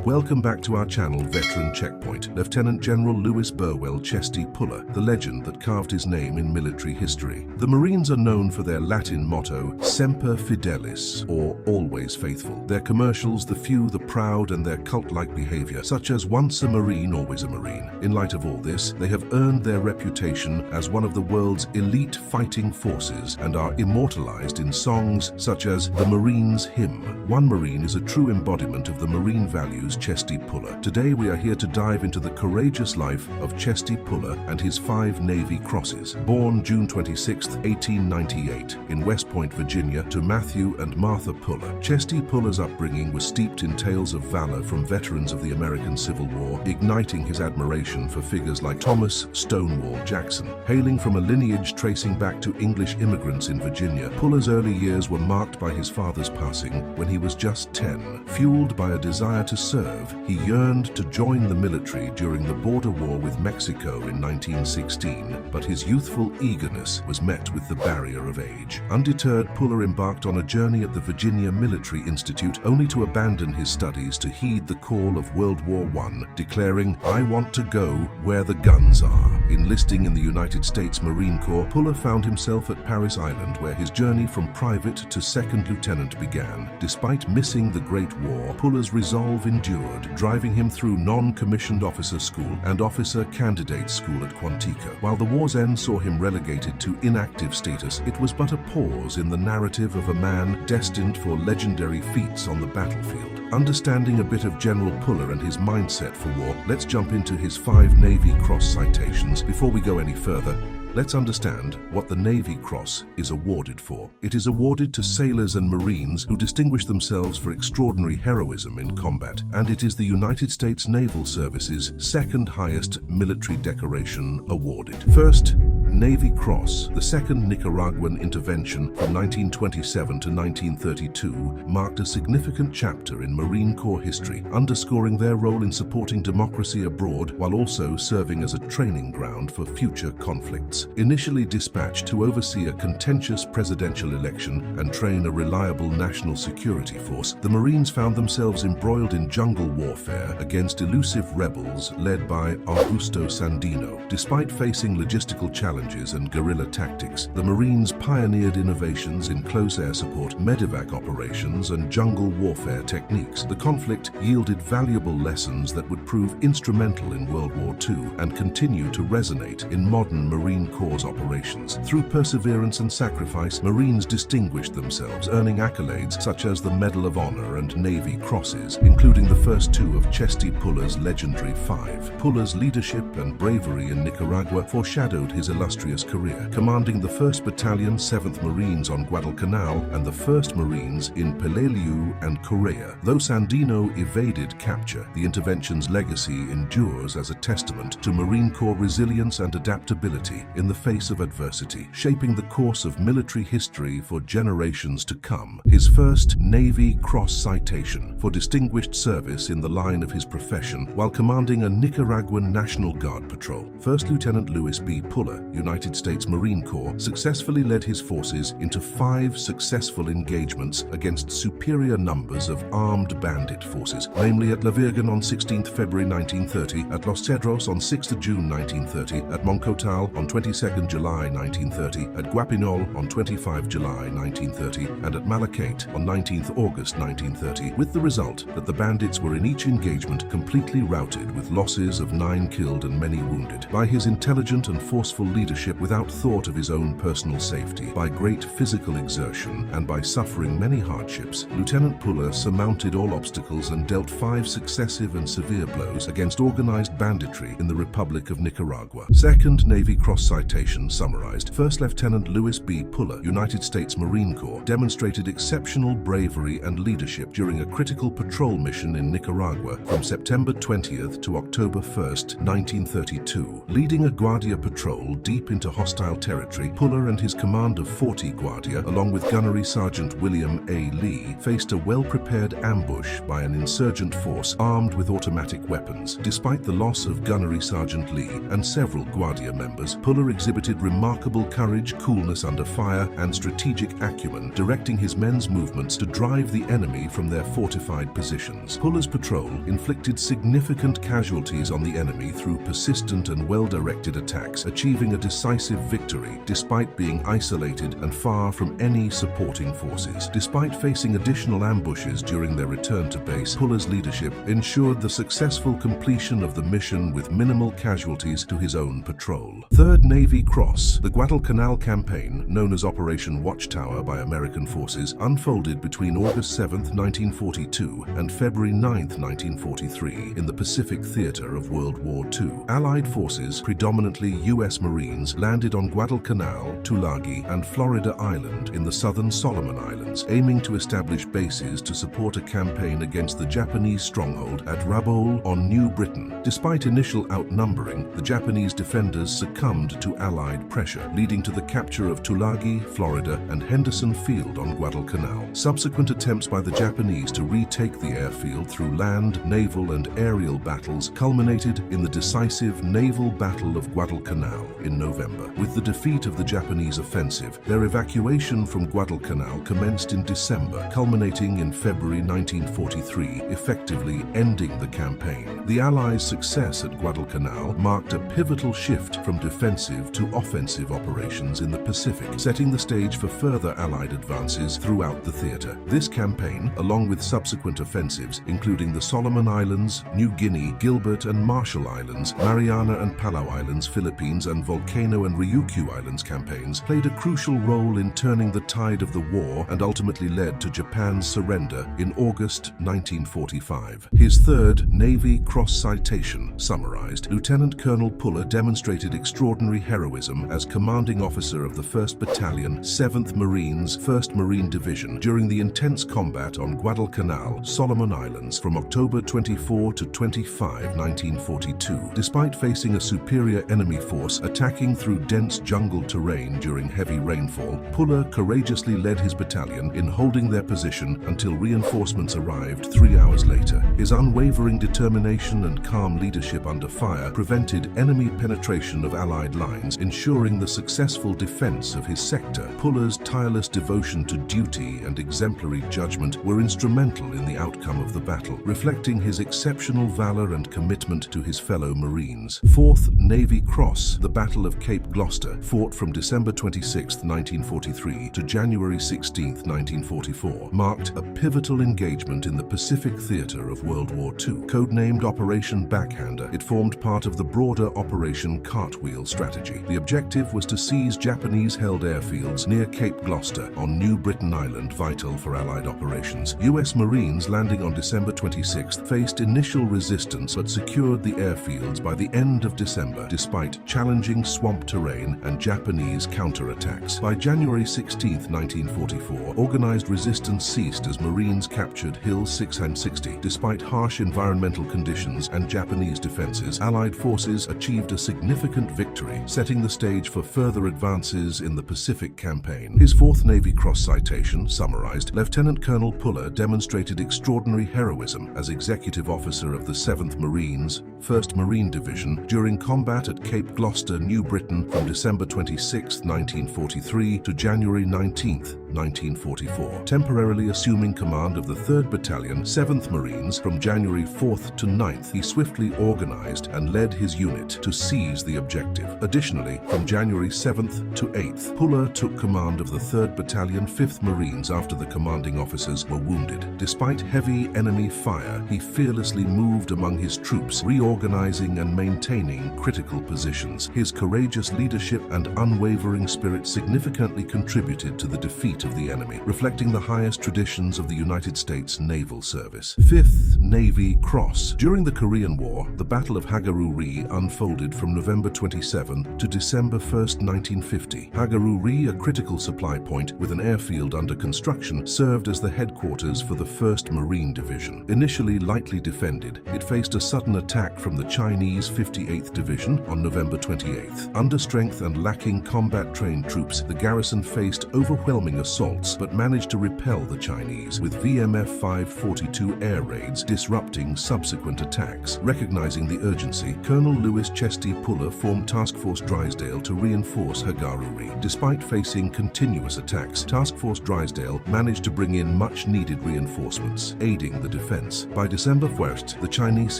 Welcome back to our channel, Veteran Checkpoint. Lieutenant General Lewis Burwell Chesty Puller, the legend that carved his name in military history. The Marines are known for their Latin motto, Semper Fidelis, or always faithful. Their commercials, the few, the proud, and their cult-like behavior, such as once a Marine, always a Marine. In light of all this, they have earned their reputation as one of the world's elite fighting forces and are immortalized in songs such as the Marine's Hymn. One Marine is a true embodiment of the Marine values, Chesty Puller. Today we are here to dive into the courageous life of Chesty Puller and his 5 Navy crosses. Born June 26, 1898, in West Point, Virginia, to Matthew and Martha Puller, Chesty Puller's upbringing was steeped in tales of valor from veterans of the American Civil War, igniting his admiration for figures like Thomas Stonewall Jackson. Hailing from a lineage tracing back to English immigrants in Virginia, Puller's early years were marked by his father's passing when he was just 10. Fueled by a desire to serve, he yearned to join the military during the border war with Mexico in 1916, but his youthful eagerness was met with the barrier of age. Undeterred, Puller embarked on a journey at the Virginia Military Institute, only to abandon his studies to heed the call of World War I, declaring, "I want to go where the guns are." Enlisting in the United States Marine Corps, Puller found himself at Paris Island, where his journey from private to second lieutenant began. Despite missing the Great War, Puller's resolve endured, driving him through non-commissioned officer school and officer candidate school at Quantico. While the war's end saw him relegated to inactive status, it was but a pause in the narrative of a man destined for legendary feats on the battlefield. Understanding a bit of General Puller and his mindset for war, let's jump into his 5 Navy Cross citations. Before we go any further, let's understand what the Navy Cross is awarded for. It is awarded to sailors and Marines who distinguish themselves for extraordinary heroism in combat, and it is the United States Naval Service's second highest military decoration awarded. First, Navy Cross. The Second Nicaraguan Intervention from 1927 to 1932 marked a significant chapter in Marine Corps history, underscoring their role in supporting democracy abroad while also serving as a training ground for future conflicts. Initially dispatched to oversee a contentious presidential election and train a reliable national security force, the Marines found themselves embroiled in jungle warfare against elusive rebels led by Augusto Sandino. Despite facing logistical challenges and guerrilla tactics, the Marines pioneered innovations in close air support, medevac operations, and jungle warfare techniques. The conflict yielded valuable lessons that would prove instrumental in World War II and continue to resonate in modern Marine Corps operations. Through perseverance and sacrifice, Marines distinguished themselves, earning accolades such as the Medal of Honor and Navy Crosses, including the first 2 of Chesty Puller's legendary 5. Puller's leadership and bravery in Nicaragua foreshadowed his illustrious career, commanding the 1st Battalion 7th Marines on Guadalcanal and the 1st Marines in Peleliu and Correa. Though Sandino evaded capture, the intervention's legacy endures as a testament to Marine Corps resilience and adaptability in the face of adversity, shaping the course of military history for generations to come. His first Navy Cross citation for distinguished service in the line of his profession while commanding a Nicaraguan National Guard patrol. First Lieutenant Lewis B. Puller, United States Marine Corps, successfully led his forces into 5 successful engagements against superior numbers of armed bandit forces, namely at La Virgen on 16 February 1930, at Los Cedros on 6 June 1930, at Moncotal on 22 July 1930, at Guapinol on 25 July 1930, and at Malachate on 19 August 1930, with the result that the bandits were in each engagement completely routed with losses of 9 killed and many wounded. By his intelligent and forceful leadership without thought of his own personal safety, by great physical exertion, and by suffering many hardships, Lieutenant Puller surmounted all obstacles and dealt 5 successive and severe blows against organized banditry in the Republic of Nicaragua. Second Navy Cross citation summarized. First Lieutenant Lewis B. Puller, United States Marine Corps, demonstrated exceptional bravery and leadership during a critical patrol mission in Nicaragua from September 20th to October 1st, 1932. Leading a Guardia patrol deep deep into hostile territory, Puller and his command of 40 Guardia, along with Gunnery Sergeant William A. Lee, faced a well-prepared ambush by an insurgent force armed with automatic weapons. Despite the loss of Gunnery Sergeant Lee and several Guardia members, Puller exhibited remarkable courage, coolness under fire, and strategic acumen, directing his men's movements to drive the enemy from their fortified positions. Puller's patrol inflicted significant casualties on the enemy through persistent and well-directed attacks, achieving a decisive victory despite being isolated and far from any supporting forces. Despite facing additional ambushes during their return to base, Puller's leadership ensured the successful completion of the mission with minimal casualties to his own patrol. 3rd Navy Cross. The Guadalcanal campaign, known as Operation Watchtower by American forces, unfolded between August 7, 1942 and February 9, 1943 in the Pacific theater of World War II. Allied forces, predominantly U.S. Marines, landed on Guadalcanal, Tulagi, and Florida Island in the southern Solomon Islands, aiming to establish bases to support a campaign against the Japanese stronghold at Rabaul on New Britain. Despite initial outnumbering, the Japanese defenders succumbed to Allied pressure, leading to the capture of Tulagi, Florida, and Henderson Field on Guadalcanal. Subsequent attempts by the Japanese to retake the airfield through land, naval, and aerial battles culminated in the decisive naval Battle of Guadalcanal in November. With the defeat of the Japanese offensive, their evacuation from Guadalcanal commenced in December, culminating in February 1943, effectively ending the campaign. The Allies' success at Guadalcanal marked a pivotal shift from defensive to offensive operations in the Pacific, setting the stage for further Allied advances throughout the theater. This campaign, along with subsequent offensives, including the Solomon Islands, New Guinea, Gilbert and Marshall Islands, Mariana and Palau Islands, Philippines, and Volcano and Ryukyu Islands campaigns, played a crucial role in turning the tide of the war and ultimately led to Japan's surrender in August 1945. His 3rd Navy Cross citation summarized, Lieutenant Colonel Puller demonstrated extraordinary heroism as commanding officer of the 1st Battalion, 7th Marines, 1st Marine Division during the intense combat on Guadalcanal, Solomon Islands from October 24 to 25, 1942. Despite facing a superior enemy force attacking through dense jungle terrain during heavy rainfall, Puller courageously led his battalion in holding their position until reinforcements arrived 3 hours later. His unwavering determination and calm leadership under fire prevented enemy penetration of Allied lines, ensuring the successful defense of his sector. Puller's tireless devotion to duty and exemplary judgment were instrumental in the outcome of the battle, reflecting his exceptional valor and commitment to his fellow Marines. 4th Navy Cross. The Battle of Cape Gloucester, fought from December 26, 1943 to January 16, 1944, marked a pivotal engagement in the Pacific theater of World War II. Codenamed Operation Backhander, it formed part of the broader Operation Cartwheel strategy. The objective was to seize Japanese-held airfields near Cape Gloucester on New Britain Island, vital for Allied operations. U.S. Marines landing on December 26 faced initial resistance but secured the airfields by the end of December, despite challenging swamp terrain and Japanese counterattacks. By January 16, 1944, organized resistance ceased as Marines captured Hill 660. Despite harsh environmental conditions and Japanese defenses, Allied forces achieved a significant victory, setting the stage for further advances in the Pacific campaign. His 4th Navy Cross citation summarized, Lieutenant Colonel Puller demonstrated extraordinary heroism as executive officer of the 7th Marines, 1st Marine Division, during combat at Cape Gloucester, New Britain from December 26, 1943 to January 19, 1944, temporarily assuming command of the 3rd Battalion, 7th Marines from January 4th to 9th. He swiftly organized and led his unit to seize the objective. Additionally, from January 7th to 8th, Puller took command of the 3rd Battalion, 5th Marines after the commanding officers were wounded. Despite heavy enemy fire, he fearlessly moved among his troops, reorganizing and maintaining critical positions. His courageous leadership and unwavering spirit significantly contributed to the defeat fate of the enemy, reflecting the highest traditions of the United States Naval Service. 5th Navy Cross. During the Korean War, the Battle of Hagaru-ri unfolded from November 27 to December 1, 1950. Hagaru-ri, a critical supply point with an airfield under construction, served as the headquarters for the 1st Marine Division. Initially lightly defended, it faced a sudden attack from the Chinese 58th Division on November 28. Understrength and lacking combat-trained troops, the garrison faced overwhelming assaults but managed to repel the Chinese, with VMF 542 air raids disrupting subsequent attacks. Recognizing the urgency, Colonel Lewis Chesty Puller formed Task Force Drysdale to reinforce Hagaru-ri. Despite facing continuous attacks, Task Force Drysdale managed to bring in much-needed reinforcements, aiding the defense. By December 1st, the Chinese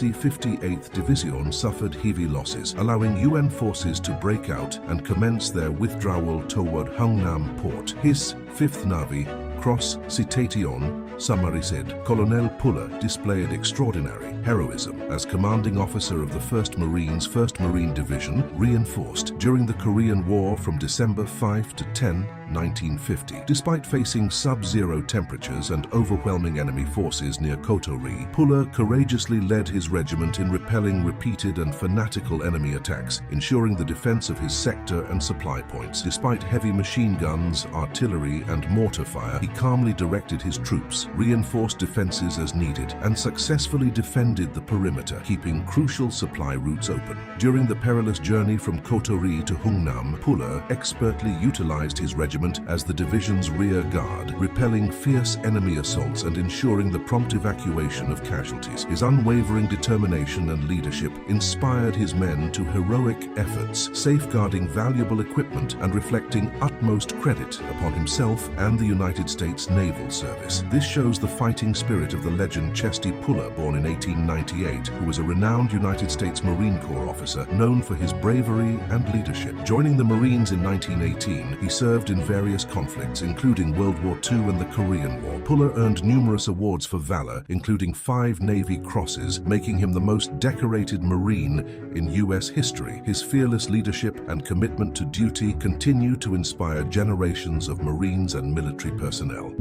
58th Division suffered heavy losses, allowing UN forces to break out and commence their withdrawal toward Hungnam port. His 5th Navy Cross Citation summary said, Colonel Puller displayed extraordinary heroism as commanding officer of the 1st Marines 1st Marine Division, reinforced during the Korean War from December 5 to 10, 1950. Despite facing sub-zero temperatures and overwhelming enemy forces near Koto-ri, Puller courageously led his regiment in repelling repeated and fanatical enemy attacks, ensuring the defense of his sector and supply points. Despite heavy machine guns, artillery, and mortar fire, he calmly directed his troops, reinforced defenses as needed, and successfully defended the perimeter, keeping crucial supply routes open. During the perilous journey from Koto-ri to Hungnam, Puller expertly utilized his regiment as the division's rear guard, repelling fierce enemy assaults and ensuring the prompt evacuation of casualties. His unwavering determination and leadership inspired his men to heroic efforts, safeguarding valuable equipment and reflecting utmost credit upon himself and the United States Naval Service. This shows the fighting spirit of the legend Chesty Puller, born in 1898, who was a renowned United States Marine Corps officer known for his bravery and leadership. Joining the Marines in 1918, he served in various conflicts, including World War II and the Korean War. Puller earned numerous awards for valor, including 5 Navy Crosses, making him the most decorated Marine in U.S. history. His fearless leadership and commitment to duty continue to inspire generations of Marines and military personnel.